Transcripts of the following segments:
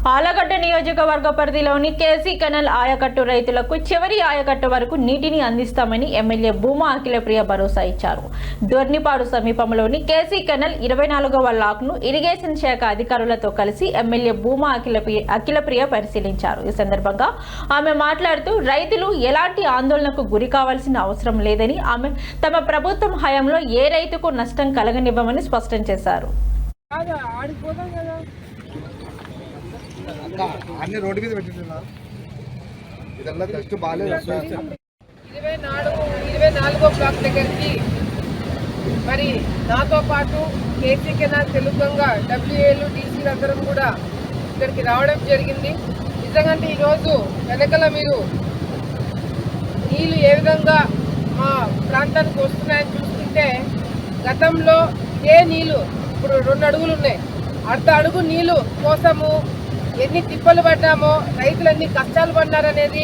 ఆలగడ్డ నియోజకవర్గ పరిధిలోని KC canal ఆయకట్టు రైతులకు చివరి ఆయకట్టు వరకు నీటిని అందిస్తామని ఎమ్మెల్యే భూమా అఖిలప్రియ భరోసా ఇచ్చారు. దొర్నిపాడు సమీపంలోని కేసీ కెనాల్ 24వ లాక్ను ఇరిగేషన్ శాఖ అధికారులతో కలిసి ఎమ్మెల్యే భూమా అఖిలప్రియ పరిశీలించారు. ఈ సందర్భంగా ఆమె మాట్లాడుతూ రైతులు ఎలాంటి ఆందోళనకు గురి కావాల్సిన అవసరం లేదని, ఆమె తమ ప్రభుత్వం హయాంలో ఏ రైతుకు నష్టం కలగనివ్వమని స్పష్టం చేశారు. అన్ని రోడ్డు మీద పెట్టినా ఇదల్లా జస్ట్ బాలేదు. 24వ బ్లాక్ దగ్గరికి మరి నాతో పాటు కేసీ కెనాల్ తెలుగంగా డబ్ల్యూఏలు డీసీలు అందరం కూడా ఇక్కడికి రావడం జరిగింది. నిజంగా ఈరోజు వెనకల మీరు నీళ్లు ఏ విధంగా మా ప్రాంతానికి వస్తున్నాయని చూస్తుంటే గతంలో ఇదే నీళ్లు ఇప్పుడు 2 అడుగులు ఉన్నాయి. అర్ధ అడుగు నీళ్లు కోసము ఎన్ని తిప్పలు పడ్డామో, రైతులు ఎన్ని కష్టాలు పడ్డారనేది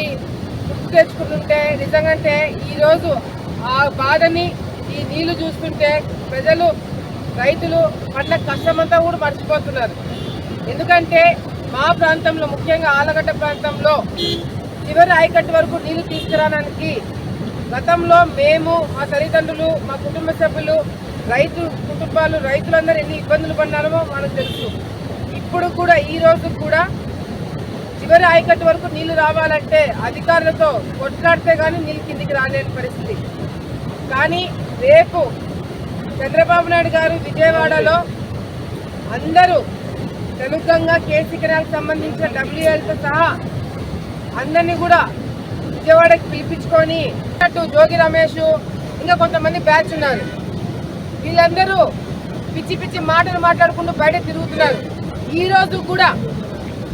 గుర్తు తెచ్చుకుంటుంటే నిజంగా ఈరోజు ఆ బాధని ఈ నీళ్లు చూస్తుంటే ప్రజలు రైతులు పడ్డ కష్టమంతా కూడా మర్చిపోతున్నారు. ఎందుకంటే మా ప్రాంతంలో ముఖ్యంగా ఆలగడ్డ ప్రాంతంలో చివరి ఆయకట్టు వరకు నీళ్లు తీసుకురావడానికి గతంలో మేము, మా తల్లిదండ్రులు, మా కుటుంబ సభ్యులు, రైతు కుటుంబాలు, రైతులందరూ ఎన్ని ఇబ్బందులు పడ్డారో మనకు తెలుసు. ఇప్పుడు కూడా ఈ రోజు కూడా చివరి ఆయకట్టు వరకు నీళ్లు రావాలంటే అధికారులతో కొట్లాడితే కానీ నీళ్ళు కిందికి రాలేని పరిస్థితి. కానీ రేపు చంద్రబాబు నాయుడు గారు విజయవాడలో అందరూ తెలుగంగా కేసీ కెనాల్కి సంబంధించిన డబ్ల్యూఎల్తో సహా అందరినీ కూడా విజయవాడకి పిలిపించుకొని జోగి రమేష్ ఇంకా కొంతమంది బ్యాచ్ ఉన్నారు. వీళ్ళందరూ పిచ్చి పిచ్చి మాటలు మాట్లాడుకుంటూ బయట తిరుగుతున్నారు. ఈ రోజు కూడా